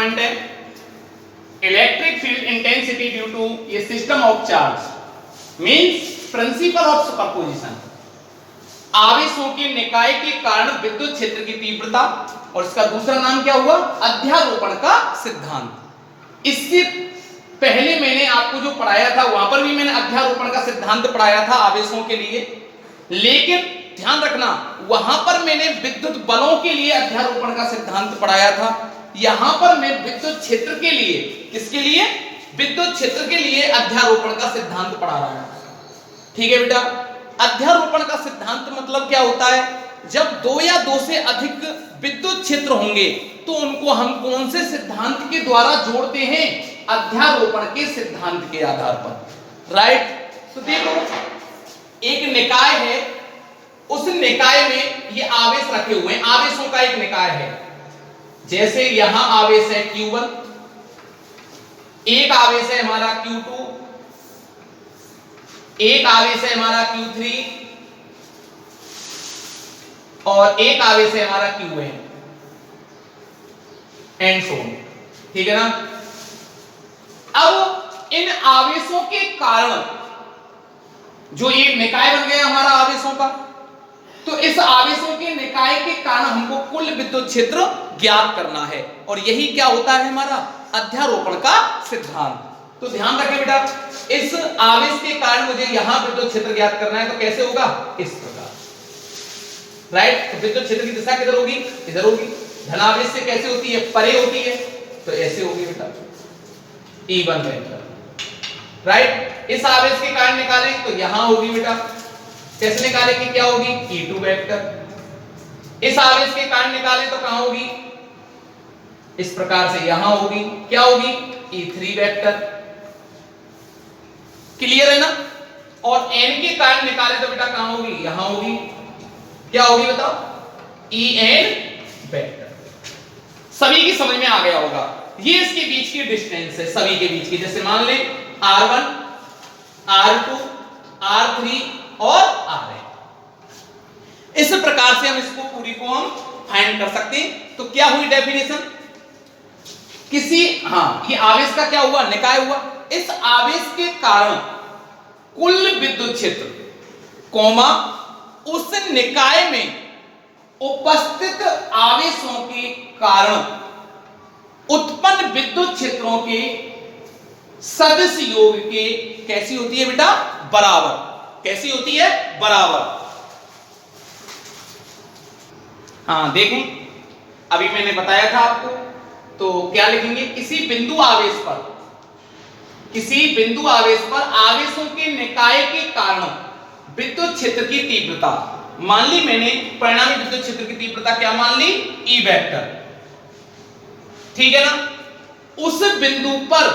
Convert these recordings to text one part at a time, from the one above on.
Point है, electric field intensity due to ये system of charge means principle of superposition, आवेशों के निकाय के कारण विद्युत क्षेत्र की तीव्रता, और इसका दूसरा नाम क्या हुआ, अध्यारोपण का सिद्धांत। इससे पहले मैंने आपको जो पढ़ाया था वहां पर भी मैंने अध्यारोपण का सिद्धांत पढ़ाया था आवेशों के लिए, लेकिन ध्यान रखना वहां पर मैंने विद्युत बलों के लिए अध्यारोपण का सिद्धांत पढ़ाया था, यहां पर मैं विद्युत क्षेत्र के लिए, किसके लिए, विद्युत क्षेत्र के लिए अध्यारोपण का सिद्धांत पढ़ा रहा हूं। ठीक है बेटा, अध्यारोपण का सिद्धांत मतलब क्या होता है, जब दो या दो से अधिक विद्युत क्षेत्र होंगे तो उनको हम कौन से सिद्धांत के द्वारा जोड़ते हैं, अध्यारोपण के सिद्धांत के आधार पर। राइट, तो देखो एक निकाय है, उस निकाय में ये आवेश रखे हुए हैं, आवेशों का एक निकाय है, जैसे यहां आवेश है Q1, एक आवेश है हमारा Q2, एक आवेश है हमारा Q3 और एक आवेश है हमारा Qn एंड सो ऑन। ठीक है ना। अब इन आवेशों के कारण जो ये निकाय बन गया हमारा आवेशों का, तो इस आवेशों के निकाय के कारण हमको कुल विद्युत क्षेत्र ज्ञात करना है, और यही क्या होता है हमारा अध्यारोपण का सिद्धांत। तो ध्यान रखें बेटा, इस आवेश के कारण मुझे यहां विद्युत क्षेत्र ज्ञात करना है, तो कैसे होगा, इस प्रकार। राइट, तो विद्युत क्षेत्र की दिशा किधर होगी, इधर होगी। धनावेश से कैसे होती है, परे होती है, तो ऐसे होगी बेटा, E1 वेक्टर। राइट, इस आवेश के कारण निकालें तो यहां होगी बेटा, कैसे निकालेंगे, क्या होगी, E2 वेक्टर। इस आवेश के कारण निकालें तो कहां होगी, इस प्रकार से यहां होगी, क्या होगी, E3 वेक्टर। क्लियर है ना। और n के कारण निकाले तो बेटा कहां होगी, यहां होगी, क्या होगी बताओ, En वेक्टर। सभी की समझ में आ गया होगा, ये इसके बीच की डिस्टेंस है, सभी के बीच की। जैसे मान ले R1, R2, R3 और Rn, इस प्रकार से हम इसको पूरी को हम फाइंड कर सकते हैं। तो क्या हुई डेफिनेशन, किसी, हाँ ये आवेश का क्या हुआ, निकाय हुआ, इस आवेश के कारण कुल विद्युत क्षेत्र कोमा उस निकाय में उपस्थित आवेशों के कारण उत्पन्न विद्युत क्षेत्रों के सदिश योग के कैसी होती है बेटा, बराबर। कैसी होती है, बराबर। हाँ देखो, अभी मैंने बताया था आपको, तो क्या लिखेंगे, किसी बिंदु आवेश पर, किसी बिंदु आवेश पर आवेशों के निकाय के कारण विद्युत क्षेत्र की तीव्रता, मान ली मैंने परिणामी विद्युत क्षेत्र की तीव्रता क्या मान ली, E वेक्टर। ठीक है ना। उस बिंदु पर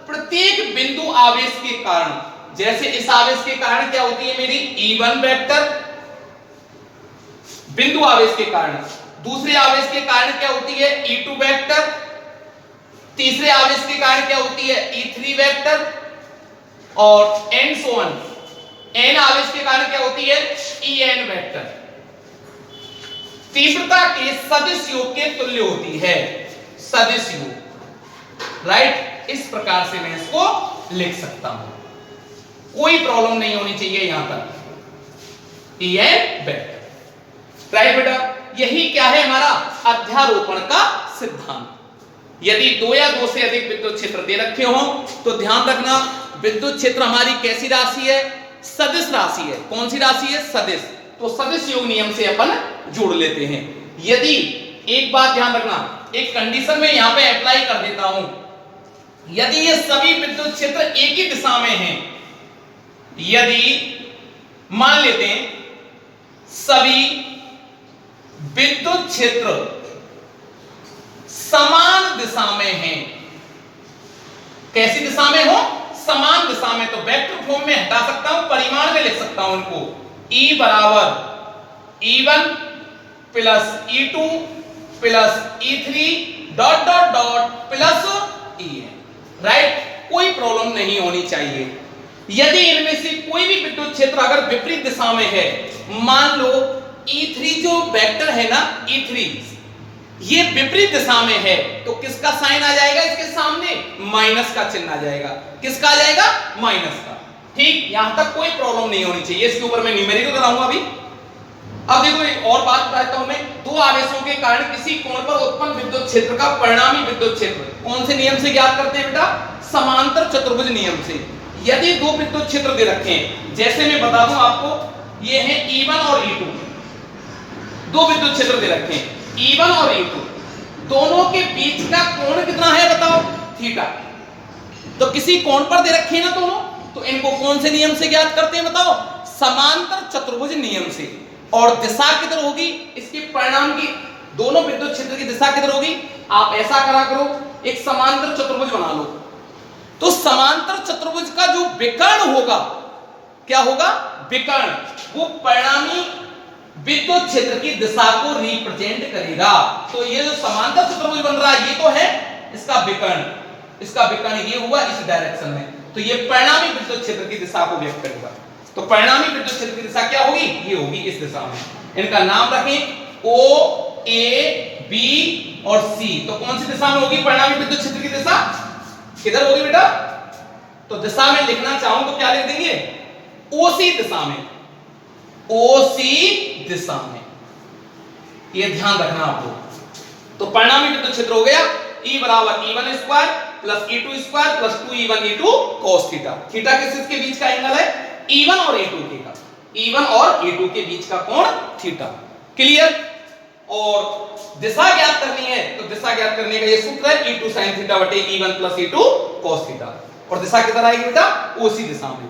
प्रत्येक बिंदु आवेश के कारण, जैसे इस आवेश के कारण क्या होती है मेरी E1 वेक्टर, बिंदु आवेश के कारण। दूसरे आवेश के कारण क्या होती है, E2 वेक्टर। तीसरे आवेश के कारण क्या होती है, E3 वेक्टर, और एंड सो ऑन। n आवेश के कारण क्या होती है, En वेक्टर। तीव्रता के सदिश योग के तुल्य होती है, सदिश योग। राइट, इस प्रकार से मैं इसको लिख सकता हूं, कोई प्रॉब्लम नहीं होनी चाहिए यहां तक। En vector. राइट बेटा, यही क्या है हमारा अध्यारोपण का सिद्धांत। यदि दो या दो से अधिक विद्युत क्षेत्र दे रखे हो तो ध्यान रखना, विद्युत क्षेत्र हमारी कैसी राशि है, सदिश राशि है। कौन सी राशि है, सदिश। तो सदिश योग नियम से अपन जोड़ लेते हैं। यदि, एक बात ध्यान रखना, एक कंडीशन में यहां पे अप्लाई कर देता हूं, यदि ये सभी विद्युत क्षेत्र एक ही दिशा में हैं, यदि मान लेते हैं सभी विद्युत क्षेत्र समान दिशा में हैं, कैसी दिशा में हो, समान दिशा में, तो वेक्टर फॉर्म में हटा सकता हूं, परिमाण में लिख सकता हूं इनको, E बराबर E1 plus E2 plus E3 dot dot dot plus En। Right, कोई प्रॉब्लम नहीं होनी चाहिए। यदि इनमें से कोई भी विद्युत क्षेत्र अगर विपरीत दिशा में है, मान लो E3 जो वेक्टर है ना, E3 ये विपरीत दिशा में है तो किसका साइन आ जाएगा इसके सामने? माइनस का चिन्ह आ जाएगा। किसका आ जाएगा? माइनस का। ठीक, यहां तक कोई प्रॉब्लम नहीं होनी चाहिए। इसके ऊपर मैं न्यूमेरिकल कराऊंगा अभी। अब देखो एक और बात बताता हूं मैं। दो आवेशों के कारण किसी कोण पर उत्पन्न विद्युत क्षेत्र का परिणामी विद्युत क्षेत्र कौन से नियम से ज्ञात करते हैं बेटा? समांतर चतुर्भुज नियम से। यदि दो विद्युत क्षेत्र दे रखे हैं, जैसे मैं बता दूं आपको, ये है E1 और E2, दो विद्युत क्षेत्र दे रखे हैं E1 और E2, दोनों के बीच का कोण कितना है बताओ? थीटा। तो किसी कोण पर दे रखे हैं ना दोनों, तो इनको कौन से नियम से ज्ञात करते हैं बताओ? समांतर चतुर्भुज नियम से। और दिशा किधर होगी इसके परिणाम की? दोनों विद्युत क्षेत्र की दिशा किधर होगी? आप ऐसा करा करो, एक समांतर चतुर्भुज बना लो, तो समांतर चतुर्भुज का जो विकर्ण होगा, क्या होगा? विकर्ण, वो परिणामी विद्युत क्षेत्र की दिशा को रिप्रेजेंट करेगा। तो ये जो समांतर चतुर्भुज बन रहा है, ये तो है इसका विकर्ण, इसका विकर्ण ये हुआ इस डायरेक्शन में, तो ये परिणामी विद्युत क्षेत्र की दिशा को व्यक्त करेगा। तो परिणामी विद्युत क्षेत्र की दिशा क्या होगी? ये होगी इस दिशा में। इनका नाम रखें O, A, B और C। तो कौन सी दिशा में होगी परिणामी विद्युत क्षेत्र की दिशा? किधर होगी बेटा? तो दिशा में लिखना चाहूं तो क्या लिख देंगे? OC दिशा में, OC दिशा में। ये ध्यान रखना आपको। तो परिणामी विद्युत क्षेत्र हो गया E बराबर E1 square plus E2 square plus 2E1 E2 cos theta. Theta किसके बीच का एंगल है? E1 और E2 के का, E1 और E2 के बीच का कोण थीटा। क्लियर? और दिशा ज्ञात करनी है, तो दिशा ज्ञात करने का ये सूत्र है E2 sin थीटा बटे E1 plus E2 cos theta. और दिशा किधर आएगी बेटा? OC दिशा में।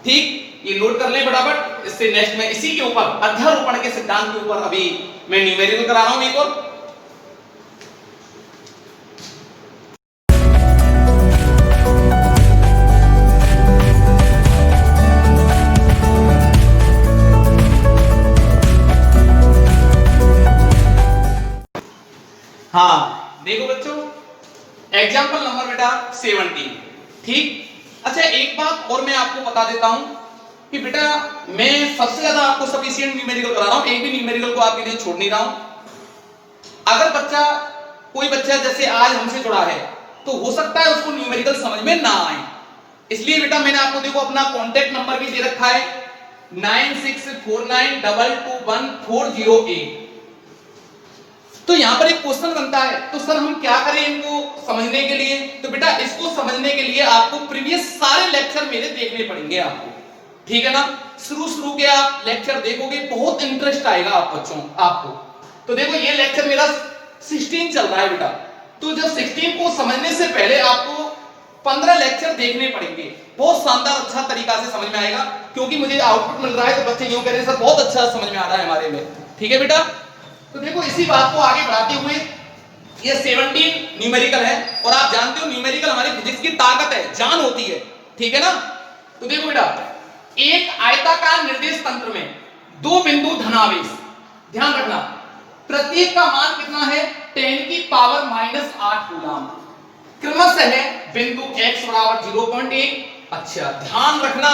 ठीक, ये नोट कर ले फटाफट। इससे नेक्स्ट में इसी के ऊपर अध्यारोपण के सिद्धांत के ऊपर अभी मैं न्यूमेरिकल करा रहा हूं एक और। हाँ देखो बच्चों, एग्जाम्पल नंबर बेटा 17। ठीक, अच्छा एक बात और मैं आपको बता देता हूं कि बेटा मैं सबसे ज्यादा आपको सफिशिएंट न्यूमेरिकल करा रहा हूं, एक भी न्यूमेरिकल को आपके लिए छोड़ नहीं रहा हूं। अगर बच्चा, कोई बच्चा जैसे आज हमसे जुड़ा है, तो हो सकता है उसको न्यूमेरिकल समझ में ना आए, इसलिए बेटा मैंने आपको देखो अपना कांटेक्ट नंबर भी दे रखा है 9649221408। तो यहां पर एक क्वेश्चन बनता है, तो सर हम क्या करें इनको समझने के लिए? तो बेटा इसको समझने के लिए आपको प्रीवियस सारे लेक्चर मेरे देखने पड़ेंगे आपको, ठीक है ना? शुरू के आप लेक्चर देखोगे, बहुत इंटरेस्ट आएगा आप बच्चों आपको। तो देखो ये लेक्चर मेरा 16 चल रहा है बेटा, तो जब 16 को समझने से पहले आपको 15 लेक्चर देखने पड़ेंगे, बहुत शानदार अच्छा तरीका से समझ में आएगा, क्योंकि मुझे आउटपुट मिल रहा है तो बच्चे यूं कह रहे हैं सर बहुत अच्छा समझ में आ रहा है हमारे में। ठीक है बेटा, तो देखो इसी बात को आगे बढ़ाते हुए ये 17 न्यूमेरिकल है, और आप जानते हो न्यूमेरिकल हमारी फिजिक्स की ताकत है, जान होती है, ठीक है ना? तो देखो बेटा, एक आयताकार निर्देश तंत्र में दो बिंदु धनावेश, ध्यान रखना, प्रत्येक का मान कितना है? 10⁻⁸ कूलम। क्रमशः है बिंदु x बराबर 0.1। अच्छा ध्यान रखना,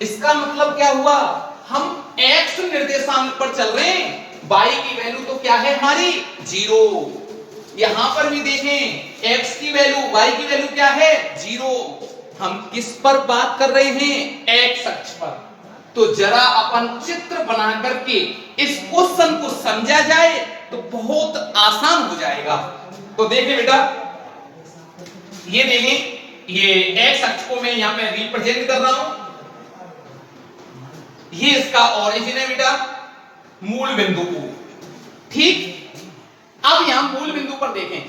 इसका मतलब क्या हुआ? हम x निर्देशांक पर चल रहे हैं, y की वैल्यू तो क्या है हमारी? 0। यहां पर भी देखें, x की वैल्यू, y की वैल्यू क्या है? 0। हम किस पर बात कर रहे हैं? x अक्ष पर। तो जरा अपन चित्र बना करके इस क्वेश्चन को समझा जाए तो बहुत आसान हो जाएगा। तो देखिए बेटा, ये देखें, ये x अक्ष को मैं यहां पे रिप्रेजेंट कर रहा हूं, ये इसका ओरिजिन है बेटा, मूल बिंदु को। ठीक, अब यहां मूल बिंदु पर देखें,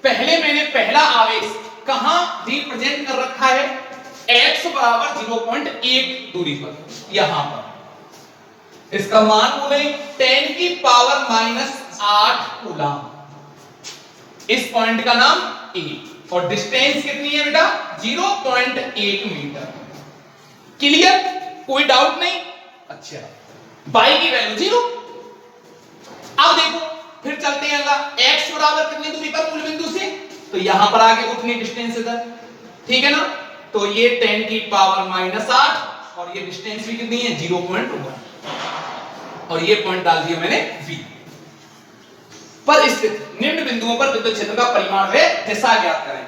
पहले मैंने पहला आवेश कहां रिप्रेजेंट कर रखा है? x बराबर 0.1 दूरी पर, यहां पर। इसका मान बोले 10⁻⁸ कूलम। इस पॉइंट का नाम A, और डिस्टेंस कितनी है बेटा? 0.1 मीटर। क्लियर? कोई डाउट नहीं? अच्छा, y की वैल्यू 0। अब देखो फिर चलते हैं अगला, x बराबर कितनी दूरी पर मूल बिंदु से? तो यहां पर आगे उतनी डिस्टेंस इधर, ठीक है ना? तो ये 10⁻⁸ और ये डिस्टेंस भी कितनी है? 0.1, और ये पॉइंट डाल दिया मैंने V। पर स्थित निम्न बिंदुओं पर विद्युत क्षेत्र का परिमाण व दिशा ज्ञात करें।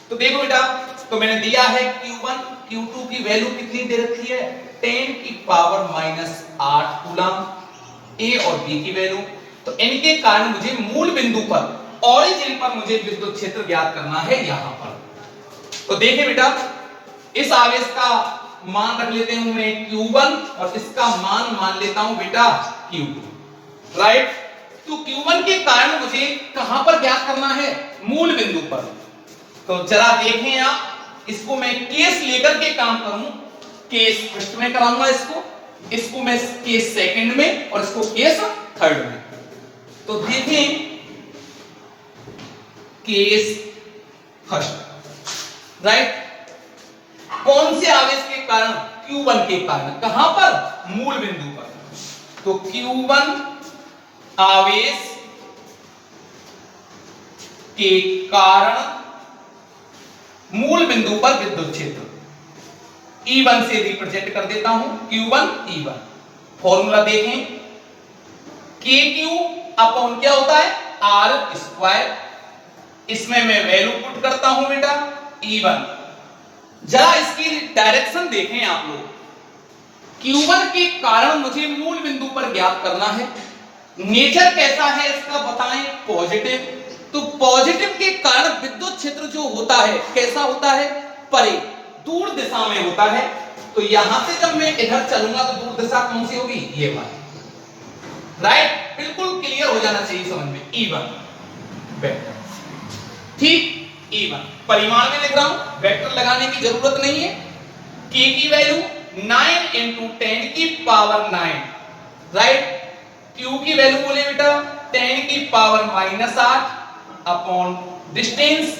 तो देखो बेटा, तो मैंने दिया है Q1 Q2 की वैल्यू कितनी दे रखी है 10 की पावर -8 कूलम, A और B की वैल्यू। तो इनके कारण मुझे मूल बिंदु पर ओरिजिन पर मुझे विद्युत क्षेत्र ज्ञात करना है यहां पर। तो देखिए बेटा, इस आवेश का मान रख लेते हूं मैं Q1 और इसका मान मान लेता हूं बेटा Q2, राइट। तो Q1 के कारण मुझे कहां पर ज्ञात करना है, मूल बिंदु पर। तो जरा देखें आप, इसको मैं केस लेकर के काम करूं, केस फर्स्ट में कराऊंगा इसको मैं केस सेकंड में और इसको केस थर्ड में। तो देखें केस फर्स्ट, राइट। कौन से आवेश के कारण, Q1 के कारण, कहां पर, मूल बिंदु पर। तो Q1 आवेश के कारण मूल बिंदु पर विद्युत क्षेत्र E1 से रिप्रेजेंट कर देता हूं, Q1 E1। फॉर्मूला देखें, KQ अपॉन क्या होता है R स्क्वायर, इसमें मैं वैल्यू पुट करता हूं बेटा E1। जरा इसकी डायरेक्शन देखें आप लोग, Q1 के कारण मुझे मूल बिंदु पर ज्ञात करना है। नेचर कैसा है इसका बताएं, पॉजिटिव। तो पॉजिटिव के कारण विद्युत क्षेत्र जो होता है कैसा होता है, परे, दूर दिशा में होता है। तो यहां से जब मैं इधर चलूंगा तो दूर दिशा कौन सी होगी, ये वाली, राइट। बिल्कुल क्लियर हो जाना चाहिए समझ में, E1 वेक्टर, ठीक। E1 परिमाण में लिख रहा हूं, वेक्टर लगाने की जरूरत नहीं है। K की वैल्यू 9 into 10 की पावर 9, राइट। Q की वैल्यू बोले बेटा 10 की पावर -8 अपॉन डिस्टेंस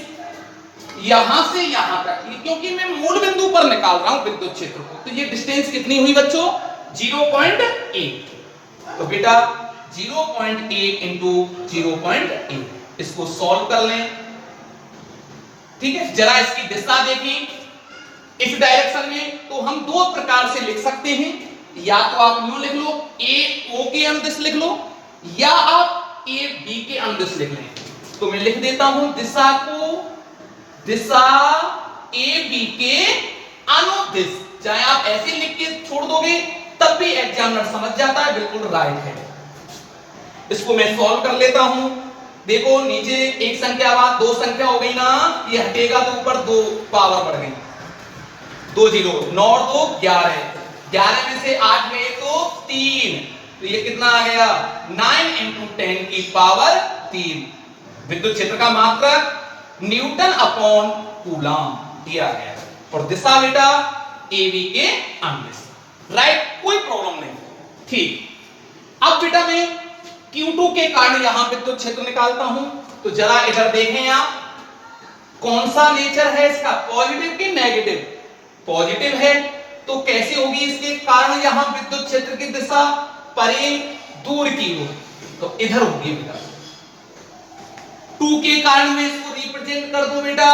यहां से यहां तक, क्योंकि मैं मूल बिंदु पर निकाल रहा हूं विद्युत क्षेत्र को। तो ये डिस्टेंस कितनी हुई बच्चों, 0.8। तो बेटा 0.8 into 0.8, इसको सॉल्व कर लें, ठीक है। जरा इसकी दिशा देखें, इस डायरेक्शन में तो हम दो प्रकार से लिख सकते हैं, या तो आप यूं लिख लो A O के अनुदिश लिख लो, या आप A B के अनुदिश लिख लें। तो मैं लिख देता हूं दिशा को, दिशा A B के अनुदिश, चाहे आप ऐसे लिख के छोड़ दोगे तब भी एग्जामिनर समझ जाता है बिल्कुल राइट है। इसको मैं सॉल्व कर लेता हूं। देखो नीचे एक संख्या बाद दो संख्या हो गई ना, ये हटेगा तो ऊपर दो पावर बढ़ गई, 2 0, 9 और 2 11, 11 में से 8 गए तो 3, तो ये कितना आ गया 9 into 10 की पावर 3। विद्युत क्षेत्र का मात्रक न्यूटन अपॉन कूलम दिया गया, और दिशा बेटा AB के अनुदिश, राइट। कोई प्रॉब्लम नहीं, ठीक। अब बेटा मैं Q2 के कारण यहां विद्युत क्षेत्र निकालता हूं। तो जरा इधर देखें आप, कौन सा नेचर है इसका, पॉजिटिव कि नेगेटिव, पॉजिटिव है। तो कैसे होगी इसके कारण यहां विद्युत क्षेत्र की दिशा, परे, दूर की ओर, तो इधर होगी बेटा। 2 के कारण में इसको रिप्रेजेंट कर दो बेटा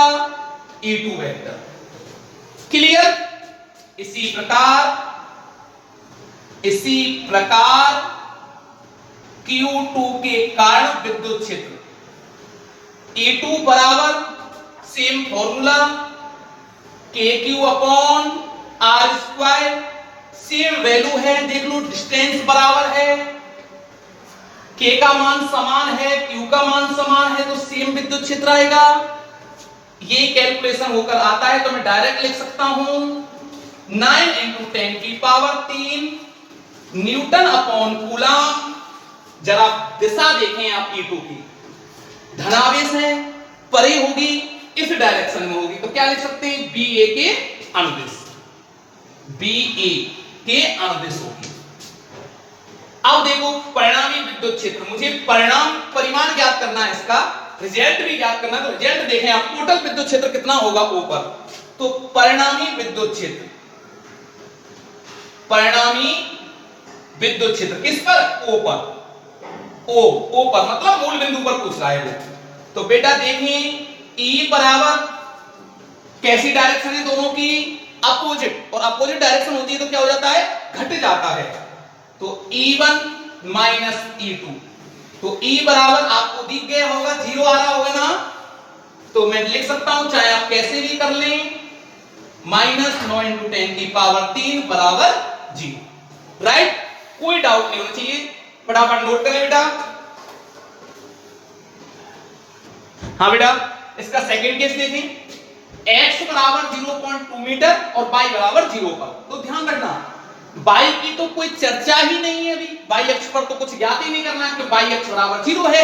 E2 वेक्टर, क्लियर। इसी प्रकार Q2 के कारण विद्युत क्षेत्र E2 बराबर same formula KQ upon R square, same value है, देख लो डिस्टेंस बराबर है, K का मान समान है, Q का मान समान है, तो सेम विद्युत क्षेत्र आएगा। ये कैलकुलेशन होकर आता है तो मैं डायरेक्ट लिख सकता हूं 9 into 10 की पावर 3 न्यूटन अपॉन कूलम। जरा दिशा देखें आप E2 की, धनावेश है, परे होगी, इस डायरेक्शन में होगी, तो क्या लिख सकते हैं BA के अनुदिश, BA के अनुदिश होगी। अब देखो परिणामी विद्युत क्षेत्र, मुझे परिमाण ज्ञात करना है, इसका रिजल्ट भी ज्ञात करना है। तो रिजल्ट देखें आप, टोटल विद्युत क्षेत्र कितना होगा ऊपर, तो परिणामी विद्युत क्षेत्र किस पर, O पर, O पर मतलब मूल बिंदु पर पूछ रहा है वो। तो बेटा देखिए E बराबर कैसी डायरेक्शन है दोनों की, अपोजिट, और अपोजिट डायरेक्शन होती है तो क्या हो जाता है, घट जाता है। तो E1 माइनस E2, तो E बराबर आपको दिख गया होगा, 0 आ रहा होगा ना, तो मैं लिख सकता हूं चाहे आप कैसे भी कर लें, -9 × 10³ बराबर 0। राइट, कोई डाउट नहीं होना चाहिए। फटाफट नोट करें बेटा। हाँ बेटा, इसका सेकंड केस देखें। x बराबर 0.2 मीटर और y बराबर 0 पर। तो ध्यान रखना, y की तो कोई चर्चा ही नहीं है अभी, y अक्ष पर तो कुछ ज्ञात ही नहीं करना है कि y अक्ष बराबर 0 है,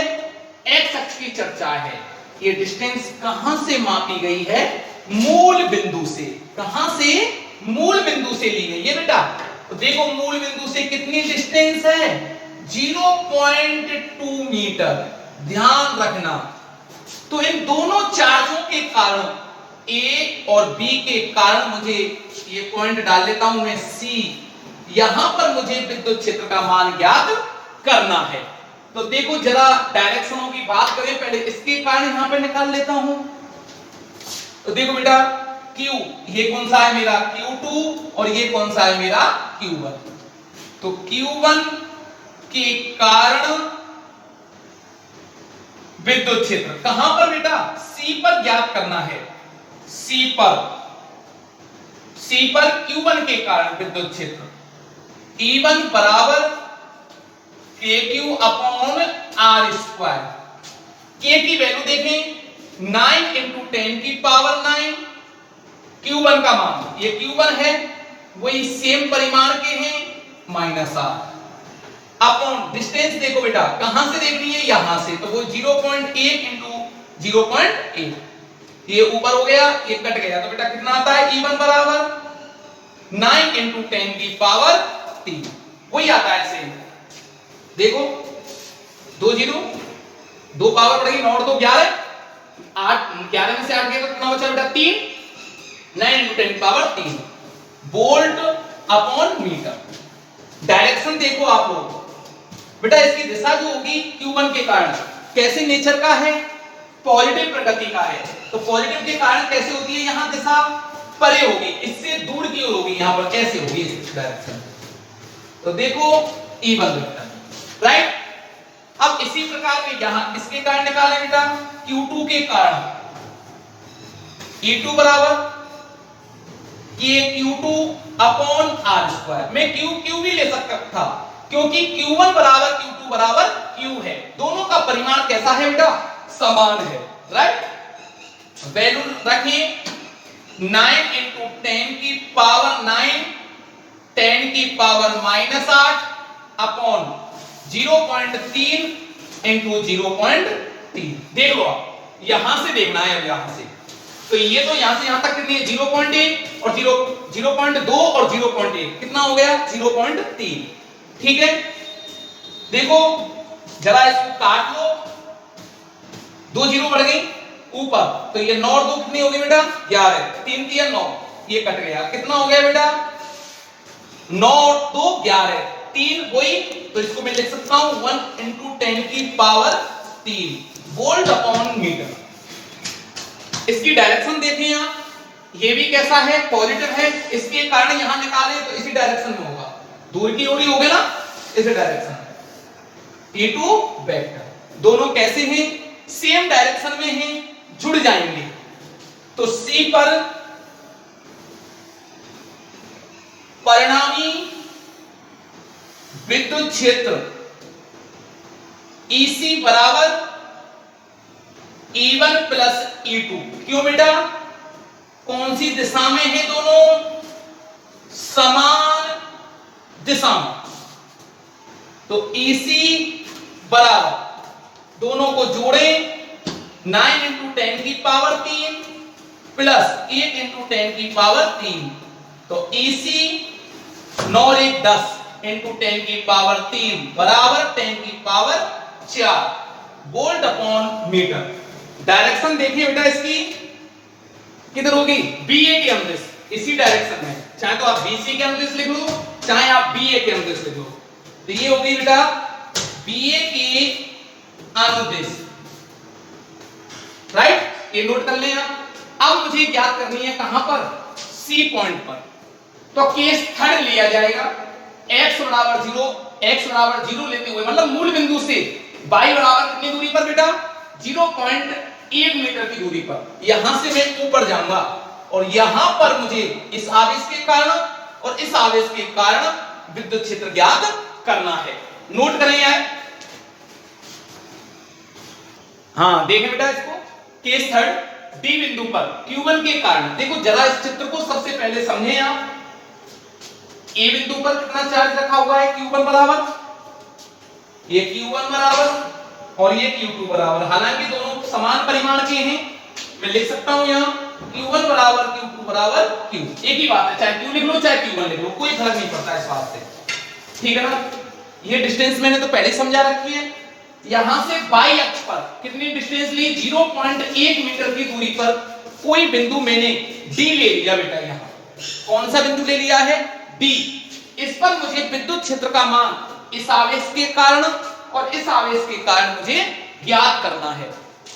x अक्ष की चर्चा है। ये डिस्टेंस कहां से मापी गई है? मूल बिंदु से। कहां से? मूल बिंदु से ली गई है बेटा। तो देखो मूल बिंदु से कितनी डिस्टेंस है? 0.2 मीटर। ध्यान रखना, तो इन दोनों चार्जों के कारण A और B के कारण मुझे ये पॉइंट डाल लेता हूं मैं C, यहां पर मुझे विद्युत क्षेत्र का मान ज्ञात करना है। तो देखो जरा डायरेक्शनों की बात करें, पहले इसके कारण यहां पे निकाल लेता हूं। तो देखो बेटा Q, ये कौन सा है मेरा Q2 और ये कौन सा है मेरा Q1। तो Q1 के कारण विद्युत क्षेत्र कहां पर बेटा? C पर ज्ञात करना है। C पर Q1 के कारण विद्युत क्षेत्र E1 बराबर KQ अपॉन R²। K की वैल्यू देखें 9 × 10⁹। Q1 का मान, ये Q1 है, वही सेम परिमाण के हैं -R अपॉन डिस्टेंस देखो बेटा कहां से देखनी है? यहां से, तो वो 0.1 × 0.1, ये ऊपर हो गया, ये कट गया, तो बेटा कितना आता है? E1 बराबर 9 × 10⁻3, वही आता है सेम। देखो 2 0, 2 पावर बढ़ेगी, 9 और 2 11, 8, 11 में से 8 गया तो कितना बचा बेटा? 3, 9 × 10⁻3 वोल्ट अपॉन मीटर। डायरेक्शन देखो आप लोग बेटा, इसकी दिशा जो होगी Q1 के कारण कैसे नेचर का है? पॉजिटिव प्रकृति का है। तो पॉजिटिव के कारण कैसे होती है? यहां दिशा परे होगी, इससे दूर की ओर होगी, यहां पर कैसे होगी इस डायरेक्शन। तो देखो E1 वेक्टर, राइट। अब इसी प्रकार में यहां इसके कारण निकालें बेटा, Q2 के कारण E2 बराबर KQ2 अपॉन R²। मैं Q भी ले सकता था क्योंकि Q1 बराबर Q2 बराबर Q है, दोनों का परिमाण कैसा है बेटा? समान है, राइट। वैल्यू रखें 9 × 10⁹9 10⁻⁻8 अपॉन 0.3 × 0.3। देख लो आप, यहां से देखना है, अब यहां से, तो ये तो यहां से यहां तक कितनी है? 0.1 और 0.2 और 0.1 कितना हो गया? 0.3। ठीक है, देखो जरा इसको काट लो, 2 0 बढ़ गई ऊपर, तो ये 9 और 2 कितनी हो गई बेटा? 11, 3 3 9, ये कट गया, कितना हो गया बेटा? 9 और 2 11, 3 वही, तो इसको मैं लिख सकता हूं 1 × 10⁻3 वोल्ट अपॉन मीटर। इसकी डायरेक्शन देखें आप, ये भी कैसा है? पॉजिटिव है, इसके कारण यहां निकाले तो इसी डायरेक्शन में होगा, दूर की ओर ही होगा ना, इस डायरेक्शन में। E2 वेक्टर दोनों कैसे हैं? सेम डायरेक्शन में हैं, जुड़ जाएंगे। तो C पर परिणामी विद्युत क्षेत्र EC बराबर E1 प्लस E2। क्यों बेटा? कौन सी दिशा में है? दोनों समान दिशा में। तो EC बराबर, दोनों को जोड़ें, 9 × 10⁻3 प्लस 1 × 10⁻3, तो EC 9 और 1 10 × 10⁻3 बराबर 10⁻4 वोल्ट अपॉन मीटर। डायरेक्शन देखिए बेटा, इसकी किधर होगी? BA के अनुदिश, इसी डायरेक्शन में, चाहे तो आप BC के अनुदिश लिख लो, चाहे आप BA के अनुदिश लिख लो। तो ये होगी बेटा BA की अनुदिश, राइट, ये नोट कर लें आप। अब मुझे ज्ञात करनी है कहां पर? C पॉइंट पर। तो केस थर्ड लिया जाएगा, x बराबर 0 लेते हुए, मतलब मूल बिंदु से y बराबर कितनी दूरी पर बेटा 0.1 मीटर की दूरी पर। यहां से मैं ऊपर जाऊंगा और यहां पर मुझे इस आवेश के कारण और इस आवेश के कारण विद्युत क्षेत्र ज्ञात करना है। नोट करें यार। हाँ देखें बेटा इसको, केस थर्ड डी बिंदु पर Q1 के कारण, देखो जरा इस चित्र को सबसे पहले समझें आप। ए बिंदु पर कितना चार्ज रखा हुआ है Q1 बराबर, ये Q1 बराबर और ये Q2 बराबर, हालांकि दोनों समान परिमाण के हैं। मैं लिख सकता हूं यहां Q1 बराबर Q2 बराबर Q, एक ही बात है, चाहे Q लिख लो चाहे Q1 लिख लो, कोई फर्क नहीं पड़ता इस बात से, ठीक है ना। ये डिस्टेंस मैंने तो पहले समझा रखी है। यहां से y अक्ष पर कितनी डिस्टेंस ली 0.1 मीटर की दूरी पर कोई बिंदु मैंने D ले लिया बेटा। यहां कौन सा बिंदु ले लिया है D। इस पर मुझे विद्युत क्षेत्र का मान इस आवेश के कारण और इस आवेश के कारण मुझे ज्ञात करना है।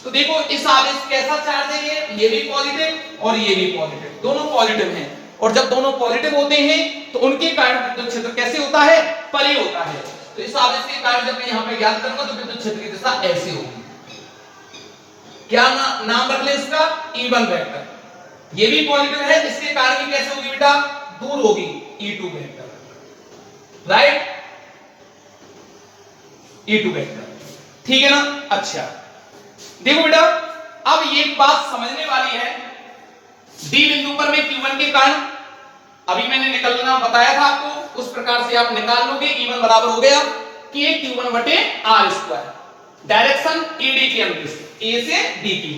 तो देखो इस आवेश कैसा चार्ज है, ये भी पॉजिटिव और ये भी पॉजिटिव, दोनों पॉजिटिव हैं। और जब दोनों पॉजिटिव होते हैं तो उनके कारण विद्युत क्षेत्र कैसे होता है, परे होता है। तो इस आवेश के कारण जब मैं यहां पे ज्ञात करूंगा तो विद्युत क्षेत्र की दिशा ऐसे होगी। क्या नाम रख ले इसका, E1 वेक्टर। ये भी पॉजिटिव है, इसके कारण भी कैसे होगी बेटा, दूर होगी, E2 vector, right, E2 vector, ठीक है ना। अच्छा देखो बेटा, अब ये बात समझने वाली है, डी बिंदु पर मैं Q1 के कारण अभी मैंने निकलना बताया था आपको, उस प्रकार से आप निकाल लोगे। E1 बराबर हो गया कि Q1 बटे R स्क्वायर, डायरेक्शन ED की अनुदिश A से D की,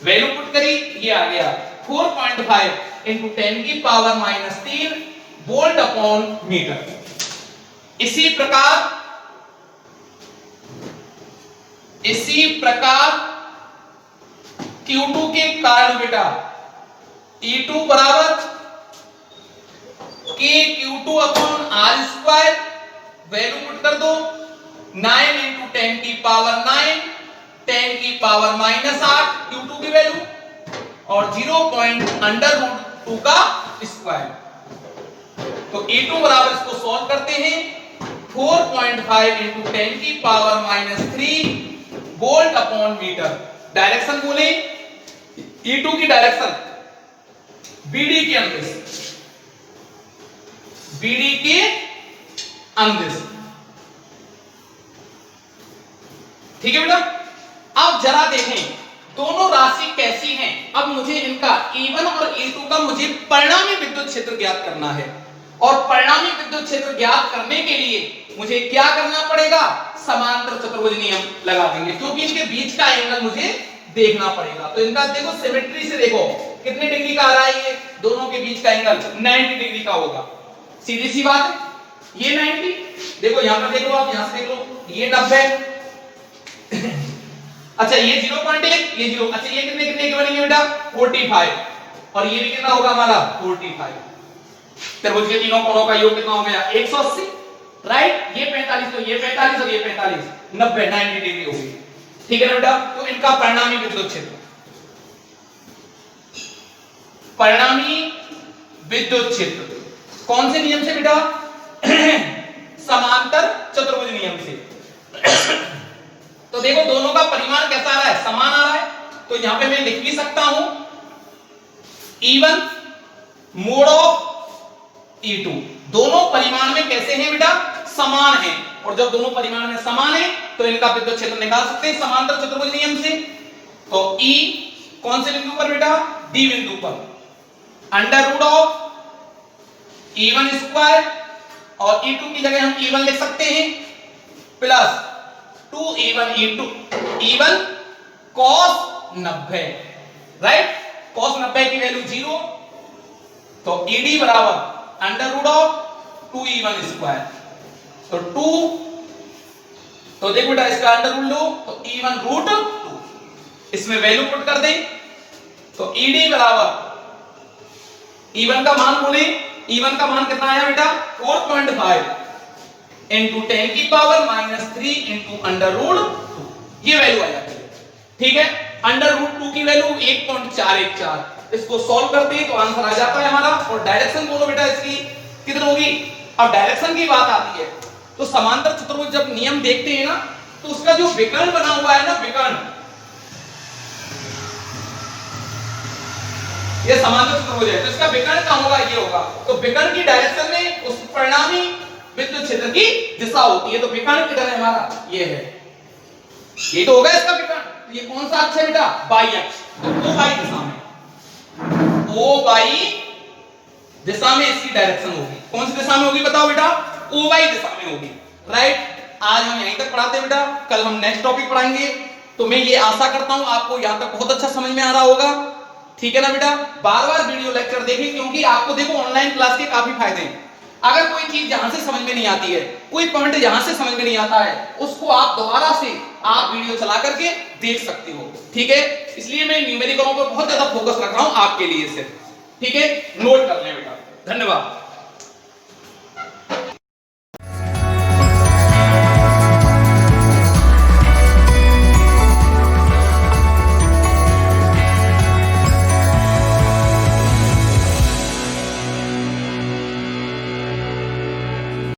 वैल्यू पुट करी, ये आ गया 4.5 इंटू 10 की पावर -3 वोल्ट अपॉन मीटर। इसी प्रकार Q2 के कारण बेटा E2 बराबर Q2 upon R square, value put कर दो 9 इंटू 10 की पावर 9 10 की पावर -8 Q2 की वैल्यू और 0.√2 का स्क्वायर। तो E2 बराबर इसको सॉल्व करते हैं 4.5 इंटू 10 की power -3 volt upon meter. Direction बोले E2 की डायरेक्शन BD के अनुदिश, BD के अनुदिश, ठीक है बेटा। अब जरा देखें दोनों राशि कैसी हैं। अब मुझे इनका E1 और E2 का मुझे परिणामी विद्युत क्षेत्र ज्ञात करना है, और परिणामी विद्युत क्षेत्र ज्ञात करने के लिए मुझे क्या करना पड़ेगा, समांतर चतुर्भुज नियम लगा देंगे, क्योंकि इनके बीच का एंगल मुझे देखना पड़ेगा। तो इनका देखो सिमेट्री से देखो कितने डिग्री का आ रहा है, ये दोनों के बीच का एंगल 90 डिग्री का होगा, सीधी सी बात है। ये 90, देखो यहां पर देख लो, आप यहां से देख लो, ये 90 अच्छा ये 0.1, ये 0, अच्छा ये कितने कितने के बनेंगे बेटा 45, और ये भी कितना होगा हमारा 45। त्रिभुज के तीनों कोणों का योग कितना हो गया 180, राइट। ये 45 तो ये 45 और ये 45, 90 90 डिग्री हो गई, ठीक है ना बेटा। तो इनका परिणामी विद्युत क्षेत्र, परिणामी विद्युत क्षेत्र कौन से नियम से बेटा समांतर चतुर्भुज नियम से। तो देखो दोनों का परिमाण कैसा आ रहा है, समान आ रहा है। तो यहां पे मैं लिख भी सकता हूं E1 मोड ऑफ E2, दोनों परिमाण में कैसे हैं बेटा, समान हैं। और जब दोनों परिमाण में समान है तो इनका विद्युत क्षेत्र निकाल सकते हैं समांतर चतुर्भुज नियम से। तो E कौन से बिंदु पर बेटा, D बिंदु पर, under root of E1 square, और E2 की जगह हम E1 लिख सकते हैं, plus 2E1 E1 cos 90, right. cos 90 की वैल्यू 0, तो ED बराबर under root of 2E1 square. तो 2, तो देखो बेटा इसका अंडर रूट लो तो E1 रूट 2, इसमें वैल्यू पुट कर दें तो ED बराबर, E1 का मान बोले, E1 का मान कितना आया बेटा 4.5 इंटू 10 की पावर -3 इंटू अंडर रूट 2, ये वैल्यू आ जाती है, ठीक है। अंडर रूट 2 की वैल्यू 1.414, इसको सॉल्व करते हैं तो आंसर आ जाता है हमारा। और डायरेक्शन बोलो बेटा इसकी कितनी होगी। अब डायरेक्शन की बात आती है तो समांतर चतुर्भुज जब नियम देखते हैं ना, तो उसका जो विकर्ण बना हुआ है ना, विकर्ण, ये समांतर त्रिभुज है, तो इसका विकर्ण कहां होगा, ये होगा। तो विकर्ण की डायरेक्शन में उस परिणामी विद्युत क्षेत्र की दिशा होती है। तो विकर्ण किधर है हमारा, ये है, ये तो होगा इसका विकर्ण। ये कौन सा अक्ष है बेटा, वाई अक्ष। तो ओ वाई दिशा में, ओ वाई दिशा में इसकी डायरेक्शन होगी। कौन सी दिशा में होगी बताओ बेटा, ओ वाई दिशा में होगी, राइट। आज हम यहीं तक पढ़ाते हैं बेटा, कल हम नेक्स्ट टॉपिक पढ़ाएंगे। तो मैं ये आशा करता हूं आपको यहां तक बहुत अच्छा समझ में आ रहा होगा, ठीक है ना बेटा। बार बार वीडियो लेक्चर देखें, क्योंकि आपको देखो ऑनलाइन क्लास के काफी फायदे हैं। अगर कोई चीज यहां से समझ में नहीं आती है, कोई पॉइंट यहां से समझ में नहीं आता है, उसको आप दोबारा से आप वीडियो चला करके देख सकते हो, ठीक है। इसलिए मैं न्यूमेरिकलों पर बहुत ज्यादा फोकस रख रहा हूं आपके लिए सिर्फ, ठीक है। नोट कर लें बेटा, धन्यवाद।